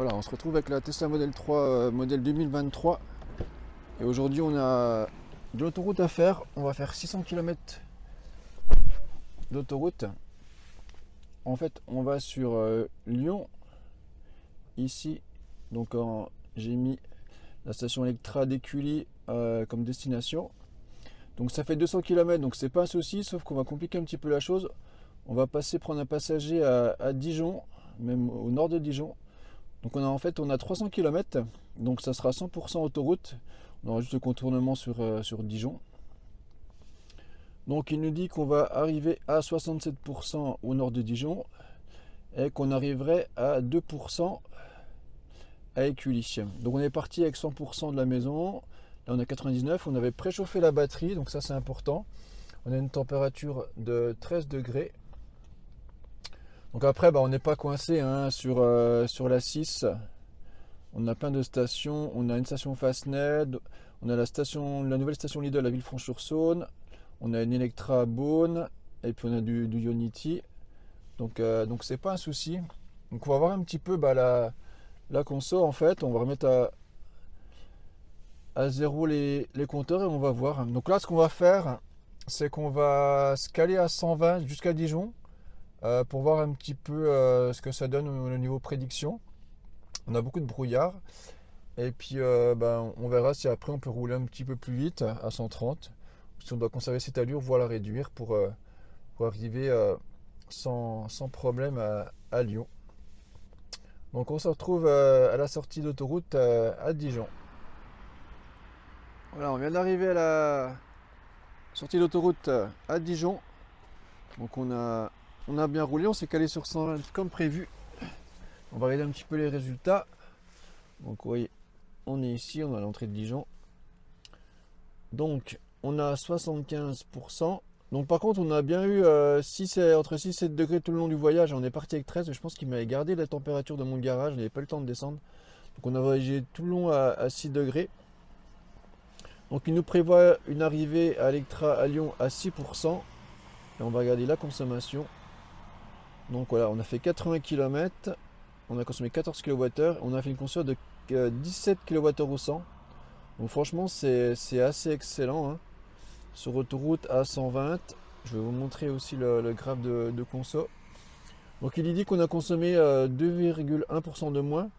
Voilà, on se retrouve avec la Tesla Model 3 modèle 2023 et aujourd'hui on a de l'autoroute à faire. On va faire 600 km d'autoroute. En fait, on va sur Lyon ici. Donc j'ai mis la station Electra d'Écully comme destination. Donc ça fait 200 km, donc c'est pas un souci, sauf qu'on va compliquer un petit peu la chose. On va passer prendre un passager à Dijon, même au nord de Dijon. Donc on a 300 km, donc ça sera 100% autoroute. On aura juste le contournement sur Dijon. Donc il nous dit qu'on va arriver à 67% au nord de Dijon et qu'on arriverait à 2% à Écully. Donc on est parti avec 100% de la maison. Là on a 99, on avait préchauffé la batterie, donc ça c'est important. On a une température de 13 degrés. Donc après, on n'est pas coincé hein, sur la 6. On a plein de stations. On a une station Fastned. On a la nouvelle station Lidl à Villefranche-sur-Saône. On a une Electra à Beaune. Et puis on a du Ionity. Donc c'est pas un souci. Donc on va voir un petit peu la conso en fait. On va remettre à zéro les compteurs et on va voir. Donc là, ce qu'on va faire, c'est qu'on va se caler à 120 jusqu'à Dijon. Pour voir un petit peu ce que ça donne au niveau prédiction. On a beaucoup de brouillard et puis on verra si après on peut rouler un petit peu plus vite à 130, si on doit conserver cette allure, voire la réduire pour arriver sans problème à Lyon. Donc on se retrouve à la sortie d'autoroute à Dijon. Voilà, on vient d'arriver à la sortie d'autoroute à Dijon. Donc on a bien roulé, on s'est calé sur 120 comme prévu. On va regarder un petit peu les résultats. Donc vous voyez, on est ici, on a l'entrée de Dijon. Donc on a 75%. Donc par contre on a bien eu entre 6 et 7 degrés tout le long du voyage. On est parti avec 13, je pense qu'il m'avait gardé la température de mon garage, je n'avais pas eu le temps de descendre. Donc on a voyagé tout le long à 6 degrés. Donc il nous prévoit une arrivée à Electra à Lyon à 6%. Et on va regarder la consommation. Donc voilà, on a fait 80 km, on a consommé 14 kWh, on a fait une consommation de 17 kWh au 100. Donc franchement c'est assez excellent hein. Sur autoroute à 120, je vais vous montrer aussi le graphe de conso. Donc il dit qu'on a consommé 2,1% de moins.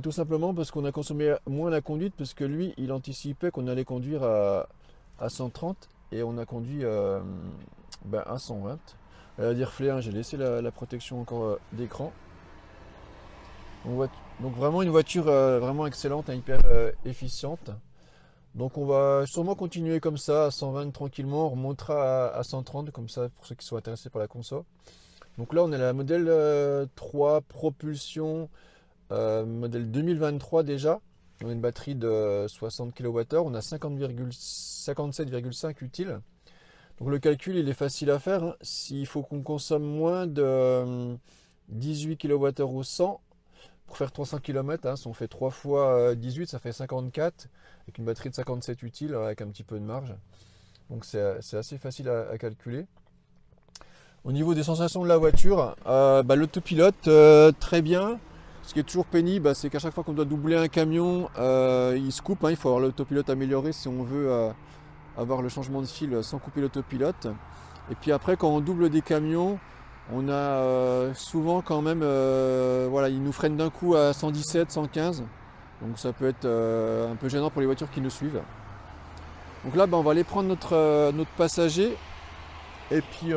Tout simplement parce qu'on a consommé moins la conduite, parce que lui il anticipait qu'on allait conduire à 130 et on a conduit à 120. Dire flé, hein, j'ai laissé la protection encore d'écran. Donc vraiment une voiture vraiment excellente, hein, hyper efficiente. Donc on va sûrement continuer comme ça à 120 tranquillement, on remontera à 130 comme ça pour ceux qui sont intéressés par la conso. Donc là on a la modèle 3 propulsion modèle 2023 déjà. On a une batterie de 60 kWh, on a 57,5 utiles. Donc le calcul il est facile à faire, hein. S'il faut qu'on consomme moins de 18 kWh au 100 pour faire 300 km, hein, si on fait 3 fois 18 ça fait 54 avec une batterie de 57 utiles avec un petit peu de marge. Donc c'est assez facile à calculer. Au niveau des sensations de la voiture, l'autopilote très bien. Ce qui est toujours pénible, c'est qu'à chaque fois qu'on doit doubler un camion, il se coupe, hein. Il faut avoir l'autopilote amélioré si on veut avoir le changement de fil sans couper l'autopilote. Et puis après quand on double des camions, on a souvent quand même il nous freine d'un coup à 117, 115. Donc ça peut être un peu gênant pour les voitures qui nous suivent. Donc là on va aller prendre notre passager et puis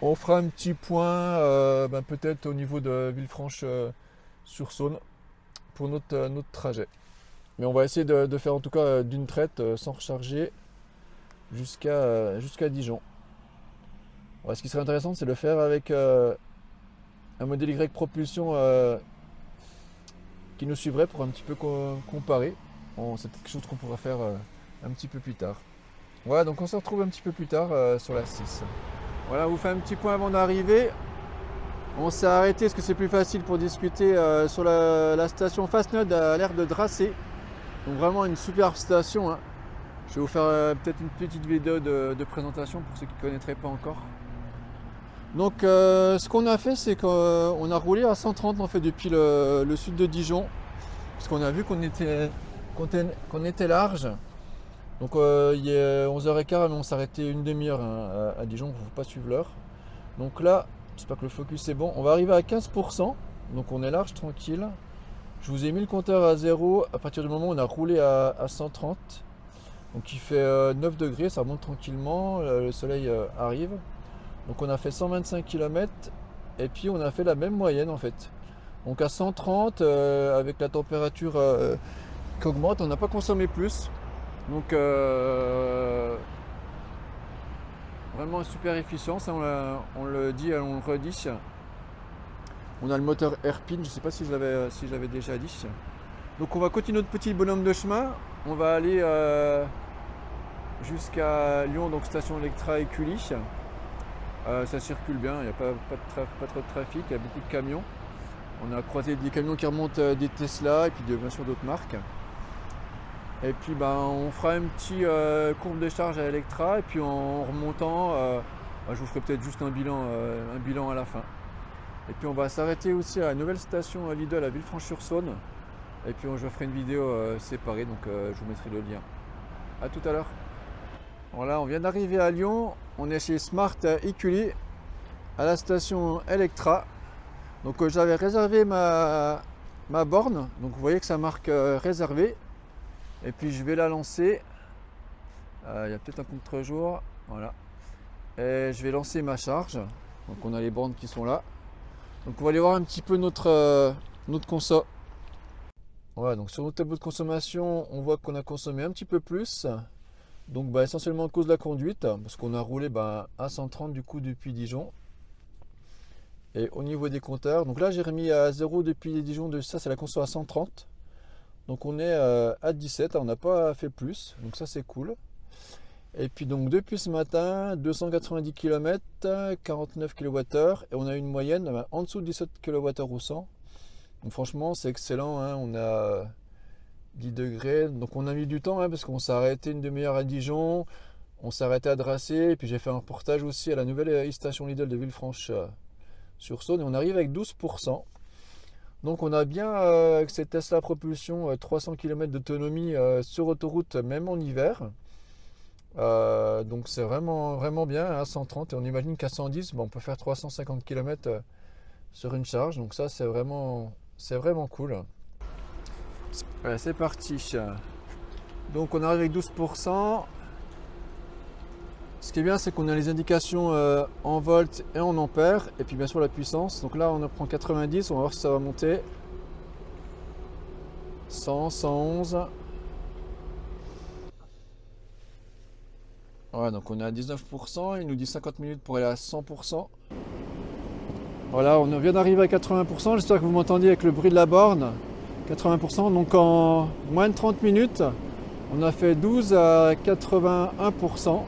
on fera un petit point peut-être au niveau de Villefranche-sur-Saône pour notre trajet. Mais on va essayer de faire en tout cas d'une traite sans recharger jusqu'à Dijon. Ce qui serait intéressant, c'est de le faire avec un modèle Y propulsion qui nous suivrait pour un petit peu comparer. C'est peut-être quelque chose qu'on pourra faire un petit peu plus tard. Voilà, donc on se retrouve un petit peu plus tard sur la 6. Voilà, on vous fait un petit point avant d'arriver. On s'est arrêté parce que c'est plus facile pour discuter sur la station Fastned à l'aire de Dracé. Donc vraiment une superbe station, hein. Je vais vous faire peut-être une petite vidéo de présentation pour ceux qui ne connaîtraient pas encore. Donc ce qu'on a fait, c'est qu'on a roulé à 130 en fait depuis le sud de Dijon, parce qu'on a vu qu'on était large. Donc il est 11h15, mais on s'arrêtait une demi-heure hein, à Dijon, il ne faut pas suivre l'heure. Donc là, j'espère que le focus est bon. On va arriver à 15%, donc on est large, tranquille. Je vous ai mis le compteur à 0 à partir du moment où on a roulé à 130. Donc il fait 9 degrés, ça remonte tranquillement, le soleil arrive. Donc on a fait 125 km et puis on a fait la même moyenne en fait. Donc à 130, avec la température qui augmente, on n'a pas consommé plus. Donc vraiment super efficient, ça on le dit et on le redit. On a le moteur Airpin, je ne sais pas si je l'avais déjà dit. Donc on va continuer notre petit bonhomme de chemin. On va aller jusqu'à Lyon, donc station Electra et Cully. Ça circule bien, il n'y a pas trop de trafic, il y a beaucoup de camions. On a croisé des camions qui remontent des Tesla et puis bien sûr d'autres marques. Et puis on fera un petit courbe de charge à Electra et puis en remontant, je vous ferai peut-être juste un bilan à la fin. Et puis on va s'arrêter aussi à la nouvelle station Lidl à Villefranche-sur-Saône. Et puis je ferai une vidéo séparée, donc je vous mettrai le lien. A tout à l'heure. Voilà, on vient d'arriver à Lyon, on est chez Smart Écully à la station Electra. Donc j'avais réservé ma borne, donc vous voyez que ça marque réservé. Et puis je vais la lancer. Il y a peut-être un contre-jour, voilà. Et je vais lancer ma charge. Donc on a les bornes qui sont là. Donc on va aller voir un petit peu notre conso. Voilà, donc sur notre tableau de consommation, on voit qu'on a consommé un petit peu plus. Donc essentiellement à cause de la conduite, parce qu'on a roulé à 130 du coup depuis Dijon. Et au niveau des compteurs, donc là j'ai remis à 0 depuis Dijon, ça c'est la conso à 130. Donc on est à 17, on n'a pas fait plus, donc ça c'est cool. Et puis donc depuis ce matin, 290 km, 49 kWh, et on a une moyenne en dessous de 17 kWh au 100. Donc franchement c'est excellent, hein. On a 10 degrés, donc on a mis du temps hein, parce qu'on s'est arrêté une demi-heure à Dijon, on s'est arrêté à Dracé, et puis j'ai fait un reportage aussi à la nouvelle station Lidl de Villefranche-sur-Saône, et on arrive avec 12%. Donc on a bien avec cette Tesla propulsion 300 km d'autonomie sur autoroute même en hiver. Donc c'est vraiment bien à 130, et on imagine qu'à 110 on peut faire 350 km sur une charge, donc ça c'est vraiment cool. Voilà, c'est parti. Donc on arrive avec 12%. Ce qui est bien, c'est qu'on a les indications en volts et en ampères, et puis bien sûr la puissance. Donc là on en prend 90, on va voir si ça va monter. 100, 111. Voilà, donc on est à 19%, il nous dit 50 minutes pour aller à 100%. Voilà, on vient d'arriver à 80%, j'espère que vous m'entendiez avec le bruit de la borne. 80%, donc en moins de 30 minutes, on a fait 12 à 81%.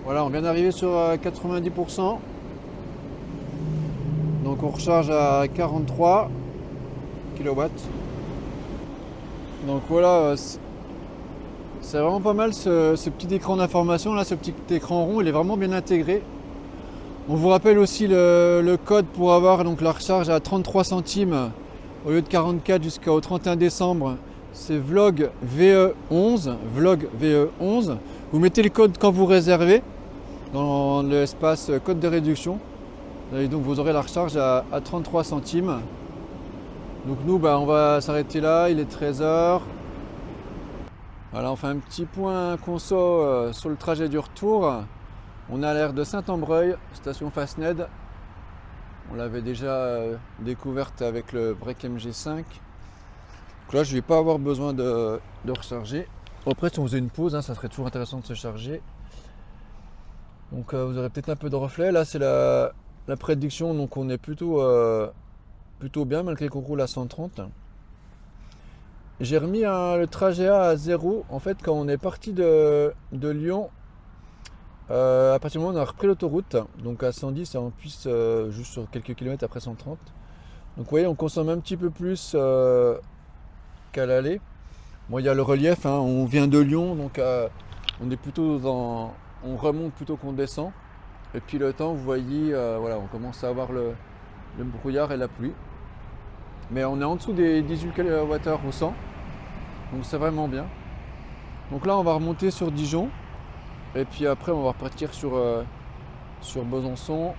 Voilà, on vient d'arriver sur 90%. Donc on recharge à 43 kW. Donc voilà, c'est vraiment pas mal ce petit écran d'information là, ce petit écran rond, il est vraiment bien intégré. On vous rappelle aussi le code pour avoir donc la recharge à 33 centimes au lieu de 44 jusqu'au 31 décembre. C'est vlog VE11, vlog VE11. Vous mettez le code quand vous réservez dans l'espace code de réduction. Et donc vous aurez la recharge à 33 centimes. Donc nous on va s'arrêter là, il est 13h. Voilà, on fait un petit point conso sur le trajet du retour. On a l'air de Saint-Ambreuil, station Fastned. On l'avait déjà découverte avec le break MG5. Donc là je ne vais pas avoir besoin de recharger. Après si on faisait une pause, hein, ça serait toujours intéressant de se charger. Donc vous aurez peut-être un peu de reflet. Là c'est la prédiction, donc on est plutôt bien malgré qu'on roule à 130. J'ai remis le trajet à 0 en fait quand on est parti de Lyon. À partir du moment où on a repris l'autoroute, donc à 110 et en plus juste sur quelques kilomètres après 130. Donc vous voyez on consomme un petit peu plus qu'à l'aller. Bon il y a le relief, hein, on vient de Lyon donc on est plutôt on remonte plutôt qu'on descend. Et puis le temps, vous voyez, voilà, on commence à avoir le brouillard et la pluie. Mais on est en dessous des 18 kWh au 100. Donc c'est vraiment bien. Donc là, on va remonter sur Dijon. Et puis après, on va repartir sur Besançon.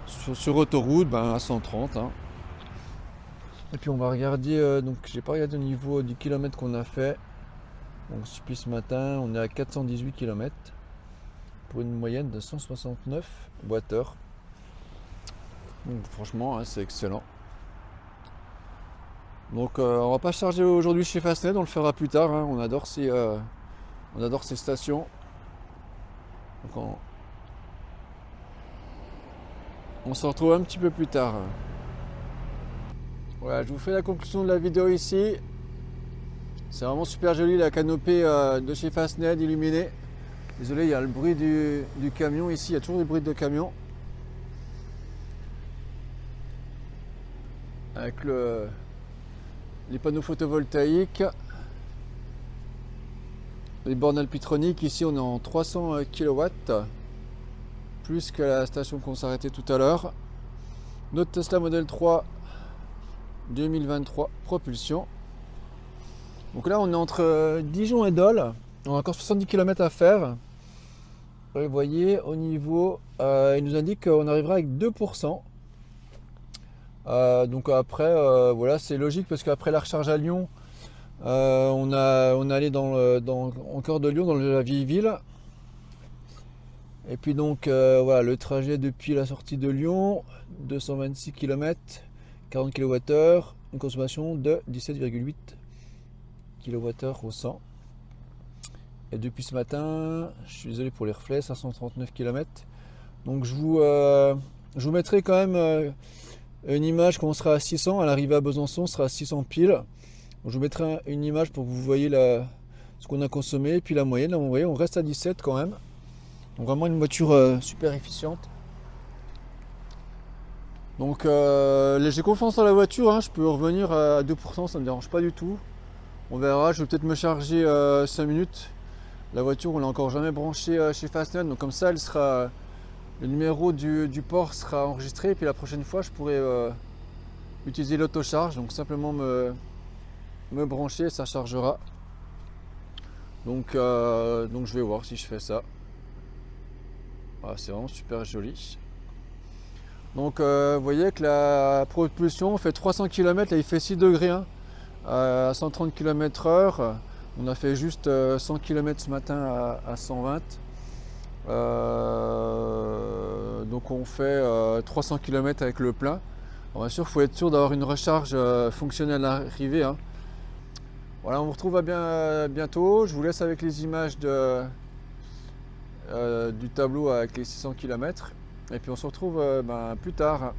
Sur autoroute, à 130. Hein. Et puis on va regarder, donc j'ai pas regardé au niveau du kilomètre qu'on a fait. Donc depuis ce matin, on est à 418 km pour une moyenne de 169 Wh. Donc franchement, hein, c'est excellent. Donc on va pas charger aujourd'hui chez Fastned, on le fera plus tard. Hein. On adore ces stations. Donc on se retrouve un petit peu plus tard. Voilà, je vous fais la conclusion de la vidéo ici. C'est vraiment super joli la canopée de chez Fastned illuminée. Désolé, il y a le bruit du camion ici, il y a toujours du bruit de camion. Avec les panneaux photovoltaïques. Les bornes alpitroniques, ici on est en 300 kW. Plus que la station qu'on s'est arrêtée tout à l'heure. Notre Tesla Model 3 2023 propulsion. Donc là on est entre Dijon et Dole. On a encore 70 km à faire. Et vous voyez au niveau, il nous indique qu'on arrivera avec 2%. Donc après, voilà, c'est logique parce qu'après la recharge à Lyon, on est allé dans encore de Lyon, dans la vieille ville. Et puis donc voilà, le trajet depuis la sortie de Lyon, 226 km, 40 kWh, une consommation de 17,8 kWh au 100. Et depuis ce matin, je suis désolé pour les reflets, 539 km. Donc je vous mettrai quand même une image quand on sera à 600. À l'arrivée à Besançon, on sera à 600 piles. Donc, je vous mettrai une image pour que vous voyez ce qu'on a consommé. Et puis la moyenne, là, vous voyez, on reste à 17 quand même. Donc vraiment une voiture super efficiente. Donc j'ai confiance dans la voiture, hein. Je peux revenir à 2%, ça ne me dérange pas du tout. On verra, je vais peut-être me charger 5 minutes. La voiture, on l'a encore jamais branchée chez Fastned, donc comme ça, le numéro du port sera enregistré. Et puis la prochaine fois, je pourrai utiliser l'autocharge, donc simplement me brancher, ça chargera. Donc je vais voir si je fais ça. Voilà, c'est vraiment super joli. Donc vous voyez que la propulsion fait 300 km, là il fait 6 degrés hein, à 130 km/h. On a fait juste 100 km ce matin à 120. Donc on fait 300 km avec le plein. Alors, bien sûr, il faut être sûr d'avoir une recharge fonctionnelle à l'arrivée. Hein. Voilà, on vous retrouve bientôt. Je vous laisse avec les images du tableau avec les 600 km. Et puis on se retrouve plus tard.